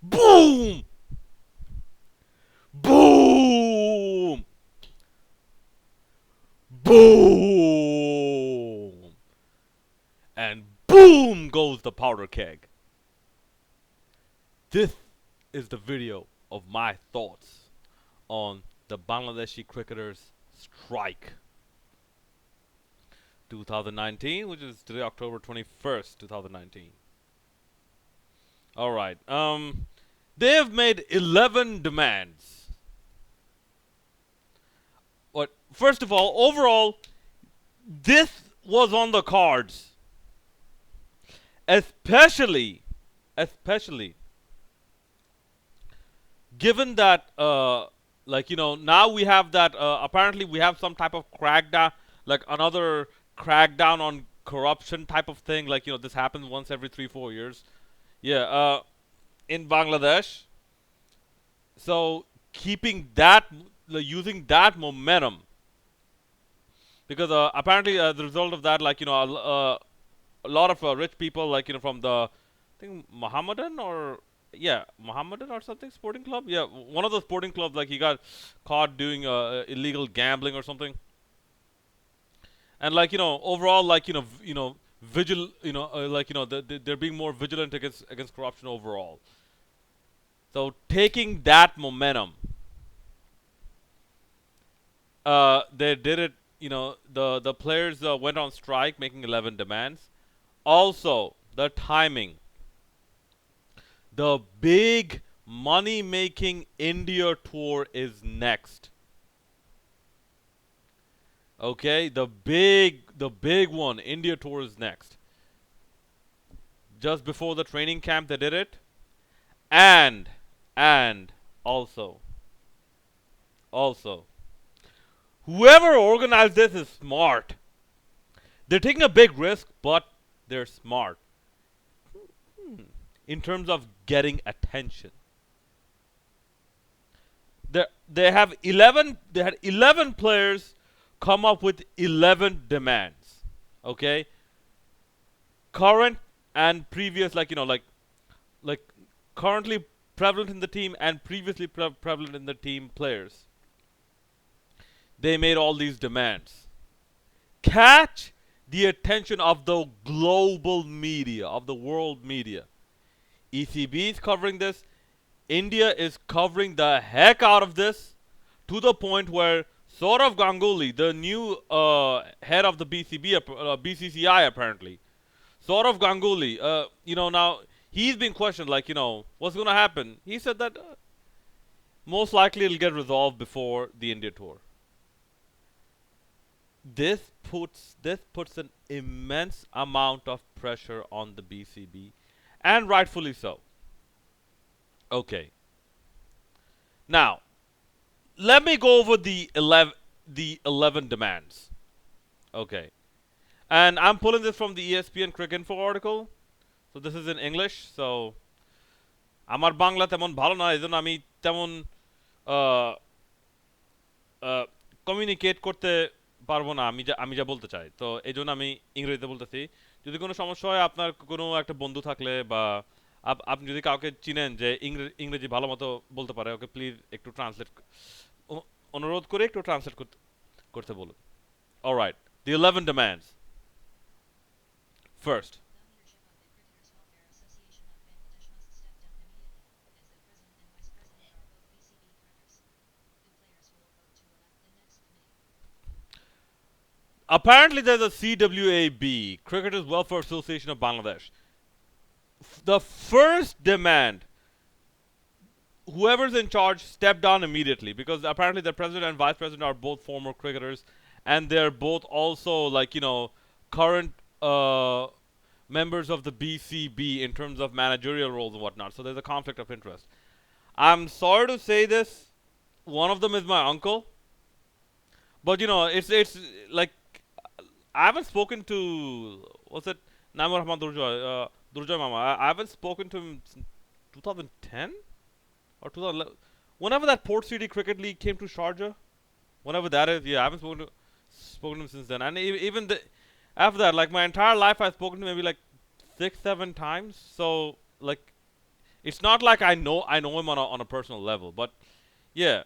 Boom! Boom! Boom! And boom goes the powder keg. This is the video of my thoughts on the Bangladeshi cricketers' strike 2019, which is today October 21st, 2019. All right. They have made 11 demands. What? First of all, overall, this was on the cards, especially given that now we have that apparently we have some type of crackdown, like another crackdown on corruption type of thing, like this happens once every 3-4 years. Yeah, in Bangladesh. So keeping that, using that momentum, because apparently the result of that, a lot of rich people, from the, I think Mohammedan or yeah, Mohammedan or something sporting club. Yeah, one of the sporting clubs, like he got caught doing illegal gambling or something, and overall, vigil, they're being more vigilant against corruption overall. So taking that momentum, they did it. The players went on strike, making 11 demands. Also, the timing, the big money making India tour is next. Okay, the big one, India tour is next. Just before the training camp they did it. And and also whoever organized this is smart. They're taking a big risk, but they're smart in terms of getting attention. They have 11. They had 11 players come up with 11 demands. Okay, current and previous, like currently prevalent in the team and previously prevalent in the team players. They made all these demands. Catch the attention of the global media, of the world media. ECB is covering this. India is covering the heck out of this, to the point where Saurav Ganguly, the new head of the BCCI apparently, Saurav Ganguly, now he's been questioned, what's going to happen. He said that most likely it'll get resolved before the India tour. This puts an immense amount of pressure on the BCB, and rightfully so. Okay, now let me go over the 11 demands. Okay, and I'm pulling this from the ESPN Cricket Info article. So this is in English. So আমার বাংলা তেমন ভালো না, এজন্য আমি তেমন communicate করতে পারবো না, আমি যা বলতে চাই, তো এই জন্য আমি ইংরেজিতে বলতেছি। যদি কোনো সমস্যা হয়, আপনার কোনো একটা বন্ধু থাকলে বা আপনি যদি কাউকে চিনেন যে ইংরেজি ভালো মতো বলতে পারে, ওকে প্লিজ একটু ট্রান্সলেট, অনুরোধ করে একটু ট্রান্সলেট করতে বলুন। Alright, the 11 demands. First, apparently there's a CWAB, Cricketers Welfare Association of Bangladesh. The first demand, whoever's in charge step down immediately, because apparently the president and vice president are both former cricketers, and they're both also current members of the BCB in terms of managerial roles and whatnot. So there's a conflict of interest. I'm sorry to say this, one of them is my uncle, but it's like I haven't spoken to, what's it, Namur Rahman Durjoy Mama. I haven't spoken to him since 2010 or 2011. Whenever that Port City Cricket League came to Sharjah, whenever that is, yeah, I haven't spoken to him since then. And even after that, like my entire life, I've spoken to him maybe like 6-7 times. So like It's not like I know him on a personal level, but yeah,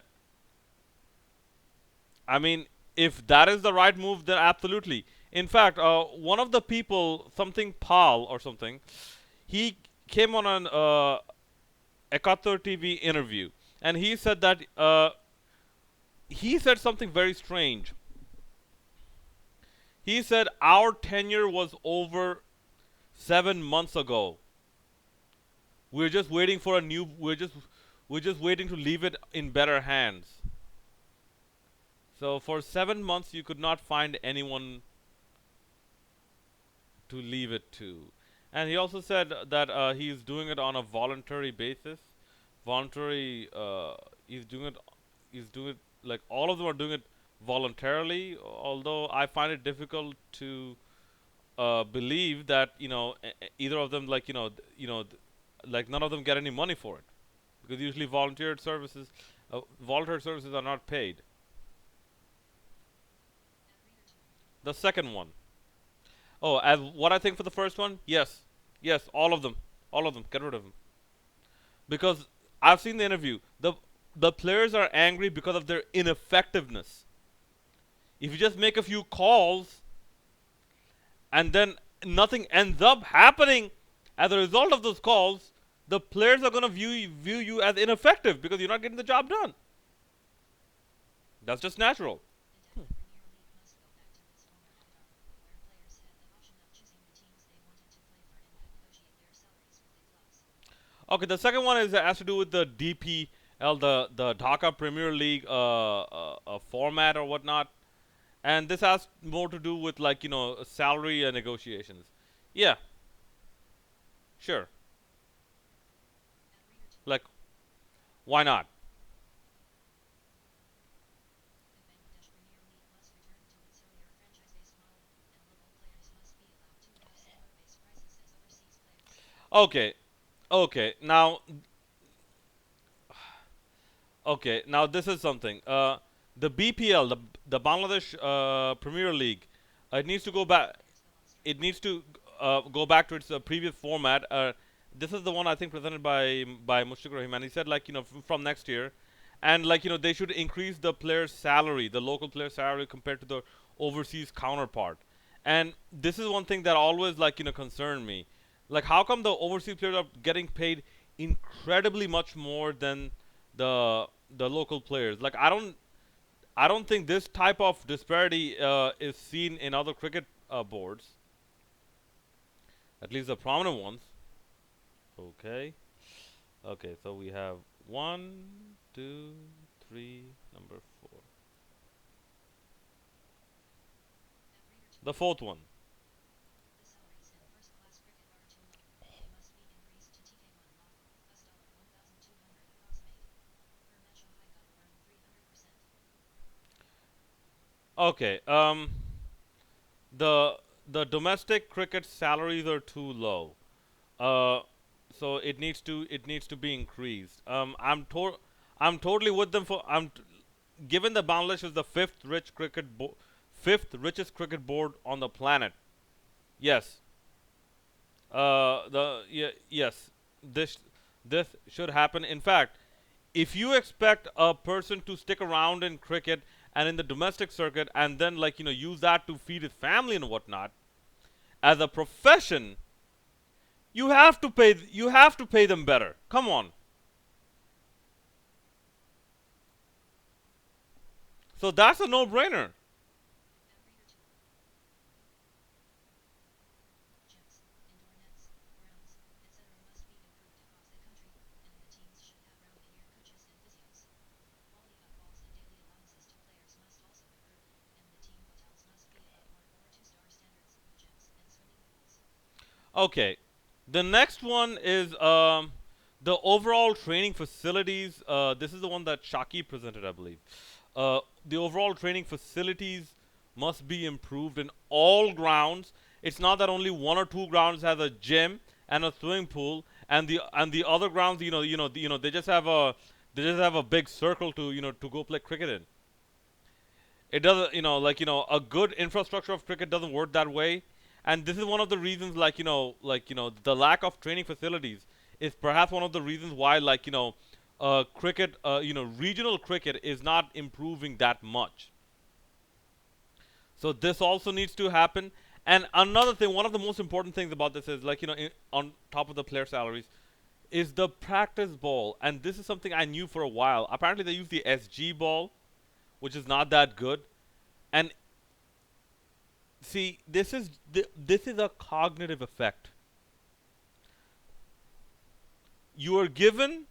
I mean, if that is the right move, then absolutely. In fact, one of the people, something Paul or something, he came on an Ekatter TV interview, and he said that he said something very strange. He said our tenure was over 7 months ago. We're just waiting for a new. We're just waiting to leave it in better hands. So for 7 months, you could not find anyone to leave it to. And he also said that he's doing it on a voluntary basis. Voluntary. He's doing it. He's doing it like all of them are doing it voluntarily. Although I find it difficult to believe that either of them like none of them get any money for it because usually volunteer services are not paid. The second one. Oh, as what I think for the first one? Yes, yes, all of them. Get rid of them because I've seen the interview. The players are angry because of their ineffectiveness. If you just make a few calls and then nothing ends up happening as a result of those calls, the players are going to view you as ineffective because you're not getting the job done. That's just natural. Okay, the second one is has to do with the DPL, the Dhaka Premier League format or whatnot, and this has more to do with salary negotiations. Yeah, sure. Like, why not? Okay, okay. Now this is something. The BPL, the Bangladesh Premier League, it needs to go back. It needs to go back to its previous format. This is the one I think presented by Mushfiq Rahim, and he said from next year, and they should increase the player's salary, the local player's salary compared to the overseas counterpart. And this is one thing that always concerned me. Like how come the overseas players are getting paid incredibly much more than the local players? Like I don't think this type of disparity is seen in other cricket boards, at least the prominent ones. Okay. Okay, so we have one, two, three, number four. The fourth one. Okay. The domestic cricket salaries are too low. Uh, so it needs to be increased. I'm totally with them for given that Bangladesh is the fifth richest cricket board on the planet. Yes. Yes. This this should happen. In fact, if you expect a person to stick around in cricket and in the domestic circuit and then use that to feed his family and whatnot as a profession, you have to pay them better. Come on. So that's a no-brainer. Okay. The next one is the overall training facilities. This is the one that Shaki presented, I believe. The overall training facilities must be improved in all grounds. It's not that only one or two grounds has a gym and a swimming pool, and the other grounds, they just have a big circle to go play cricket in. It doesn't, a good infrastructure of cricket doesn't work that way. And this is one of the reasons, the lack of training facilities. is perhaps one of the reasons why, like, cricket, regional cricket is not improving that much. So this also needs to happen. And another thing, one of the most important things about this is, like, on top of the player salaries, is the practice ball. And this is something I knew for a while. Apparently, they use the SG ball, which is not that good. And see, this is a cognitive effect. You are given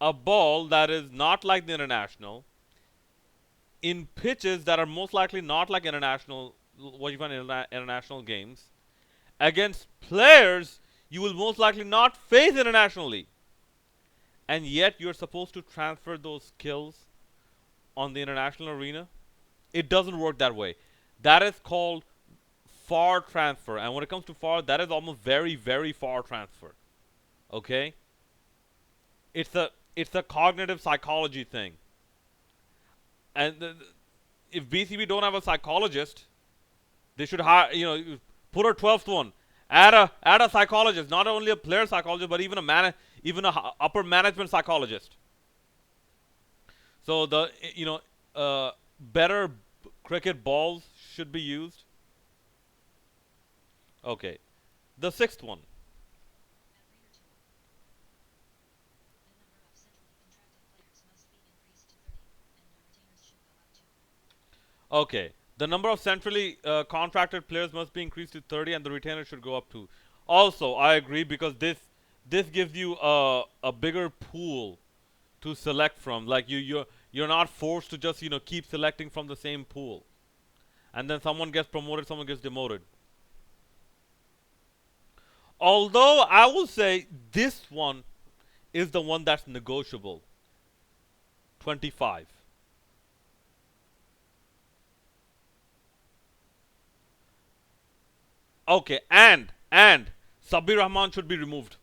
a ball that is not like the international in pitches that are most likely not like international, what you find in international games, against players you will most likely not face internationally, and yet you're supposed to transfer those skills on the international arena. It doesn't work that way. That is called far transfer, and when it comes to far, that is almost very, very far transfer. Okay, it's a cognitive psychology thing, and if BCB don't have a psychologist, they should hire, put a 12th one. Add a psychologist, not only a player psychologist, but even a upper management psychologist. So the better cricket balls should be used. Okay, the sixth one. Okay, the number of centrally contracted players must be increased to 30, and the retainer should go up to. Also, I agree because this gives you a bigger pool to select from. Like you're not forced to just keep selecting from the same pool, and then someone gets promoted, someone gets demoted. Although I will say this one is the one that's negotiable. 25. Okay, and Sabir Rahman should be removed.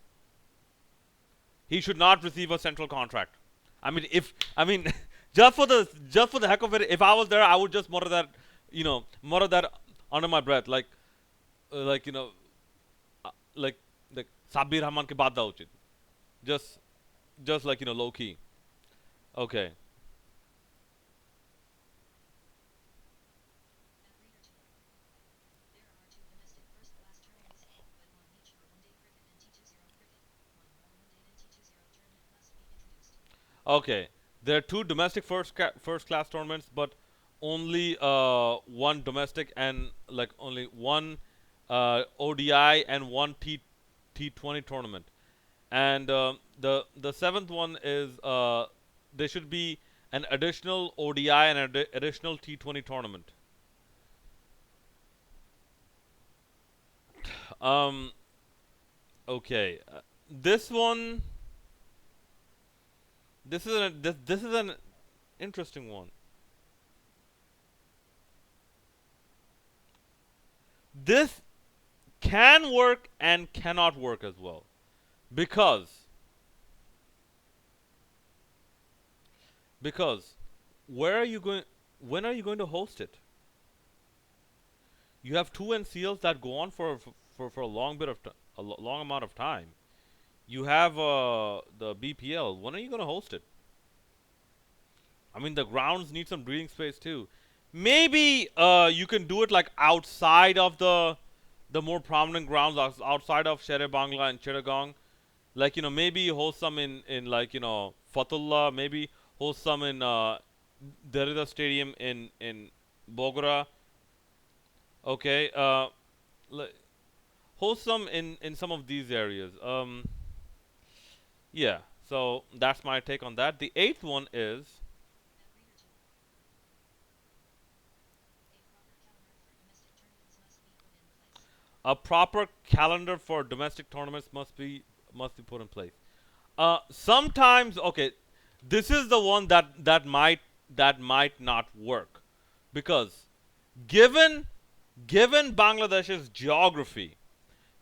He should not receive a central contract. I mean, just for the heck of it, if I was there, I would just mutter that under my breath, like like like Sabir Rahman ke baad da uchit. Just just like low key. Okay. Okay. There are two domestic first class tournaments, but only one domestic and like only one ODI and one T20 tournament. And the seventh one is there should be an additional ODI and an additional T20 tournament. Um. Okay. This one. This is an interesting one. This can work and cannot work as well, because because where are you going? When are you going to host it? You have two NCLs that go on for a long bit of long amount of time. You have the BPL. When are you going to host it? I mean, the grounds need some breathing space too. Maybe you can do it like outside of the more prominent grounds, outside of Shere Bangla and Chittagong. Like maybe host some in like Fatullah. Maybe host some in there is a stadium in Bogora. Okay, like, host some in some of these areas. Yeah. So that's my take on that. The eighth one is a proper calendar for domestic tournaments must be put in place. Sometimes, okay, this is the one that might not work, because given given Bangladesh's geography,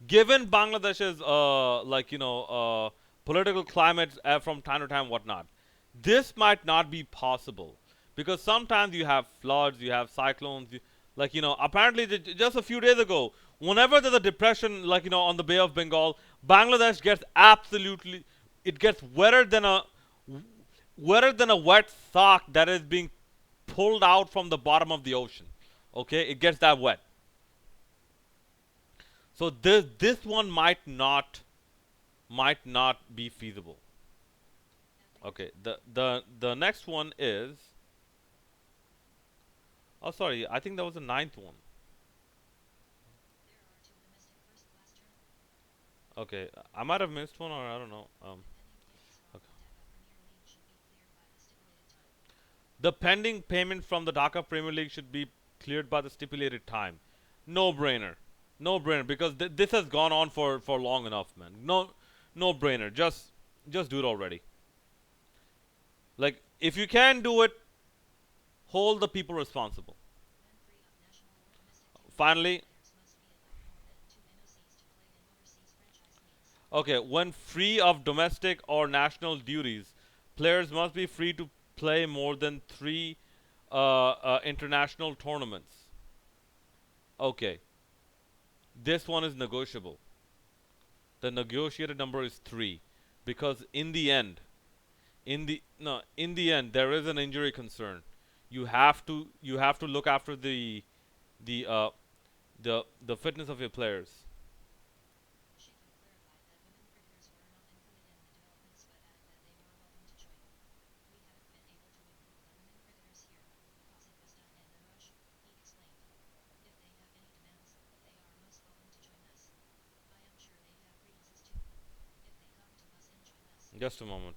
given Bangladesh's political climate from time to time, whatnot, this might not be possible, because sometimes you have floods, you have cyclones, apparently just a few days ago, whenever there's a depression on the Bay of Bengal, Bangladesh gets absolutely, it gets wetter than a wet sock that is being pulled out from the bottom of the ocean. Okay, it gets that wet. So this one might not be feasible. Okay, the next one is, oh sorry, I think that was the ninth one. Okay, I might have missed one or I don't know. Okay. The pending payment from the Dhaka Premier League should be cleared by the stipulated time. No brainer. No brainer because this has gone on for long enough, man. No brainer. Just do it already. Like if you can do it, hold the people responsible. Finally, okay, when free of domestic or national duties, players must be free to play more than three international tournaments. Okay, this one is negotiable. The negotiated number is three, because in the end, there is an injury concern. You have to look after the the fitness of your players. Just a moment.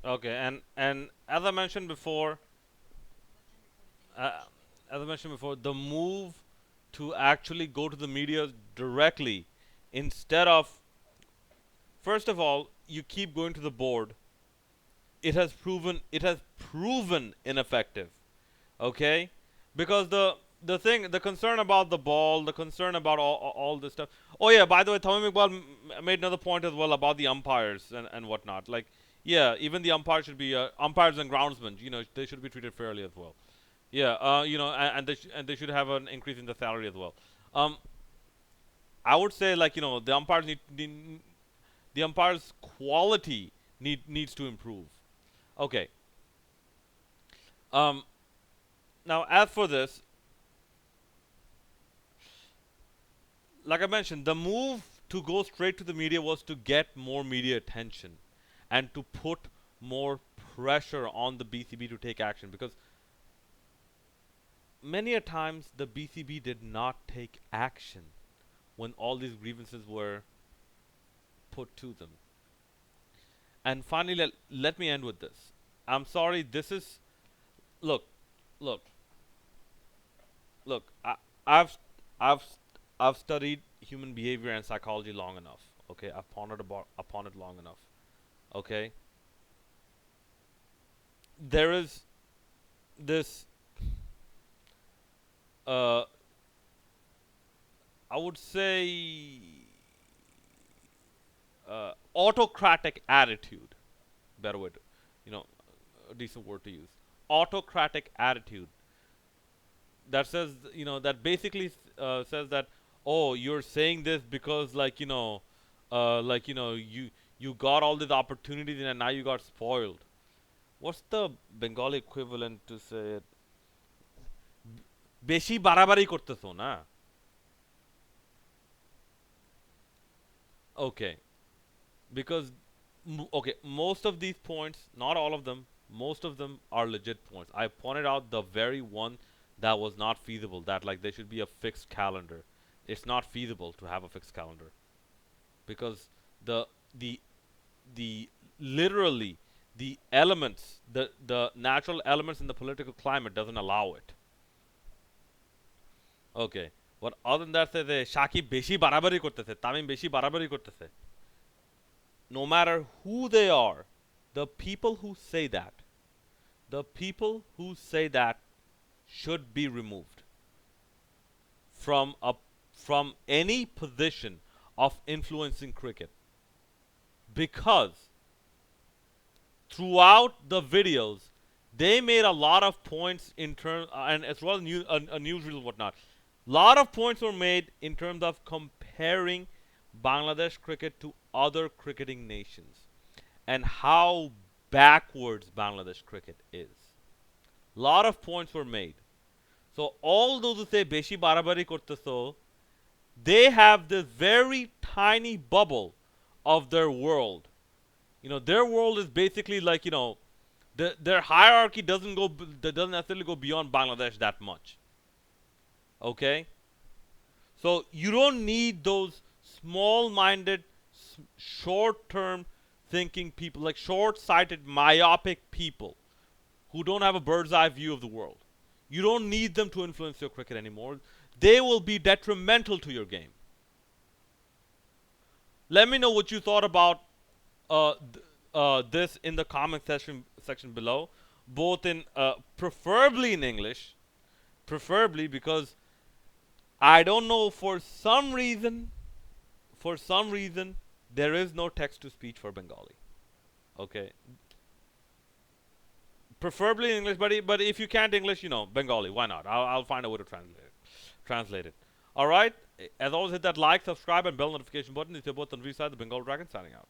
Okay, and uh, as I mentioned before, the move to actually go to the media directly instead of, first of all, you keep going to the board. It has proven ineffective. Okay, because the concern about the ball, the concern about all this stuff. Oh yeah, by the way, Tamim Iqbal made another point as well about the umpires and whatnot. Like, yeah, even the umpires should be umpires and groundsmen. They should be treated fairly as well. Yeah, and they should have an increase in the salary as well. Um, I would say, like, the umpires the umpires quality needs to improve. Okay. Um, Now as for this, like I mentioned, the move to go straight to the media was to get more media attention and to put more pressure on the BCB to take action, because many a times the BCB did not take action when all these grievances were put to them. And finally, let me end with this. I'm sorry, this is, look, look, look. I've I've I've studied human behavior and psychology long enough. Okay, I've pondered upon it long enough. Okay, there is this uh I would say autocratic attitude. Better way to, you know, a decent word to use. Autocratic attitude that says, that basically says that, oh, you're saying this because, you got all these opportunities and now you got spoiled. What's the Bengali equivalent to say it? বেশি বাড়াবাড়ি করতেছো না? Okay, because okay, most of these points, not all of them, most of them are legit points. I pointed out the very one that was not feasible. That, like, there should be a fixed calendar. It's not feasible to have a fixed calendar because the the the literally the elements, the natural elements in the political climate doesn't allow it. Okay. But other than that, say Shakib বেশি বাড়াবাড়ি করতেছে, তামিম বেশি বাড়াবাড়ি করতেছে. No matter who they are, the people who say that, the people who say that should be removed from a from any position of influencing cricket, because throughout the videos they made a lot of points in terms, and as well as a newsreel and whatnot. Lot of points were made in terms of comparing Bangladesh cricket to other cricketing nations and how backwards Bangladesh cricket is. Lot of points were made. So all those who say beshi barabari korteso, they have this very tiny bubble of their world. Their world is basically like, their hierarchy doesn't necessarily go beyond Bangladesh that much. Okay? So you don't need those small-minded, short-term thinking people, like short-sighted, myopic people who don't have a bird's eye view of the world. You don't need them to influence your cricket anymore. They will be detrimental to your game. Let me know what you thought about this in the comment section below, both in preferably in English, preferably because I don't know, for some reason there is no text to speech for Bengali. Okay, preferably in English, but if you can't English, Bengali, why not? I'll find a way to translate it. All right. As always, hit that like, subscribe, and bell notification button if you're both on V side, the Bengal Dragon signing out.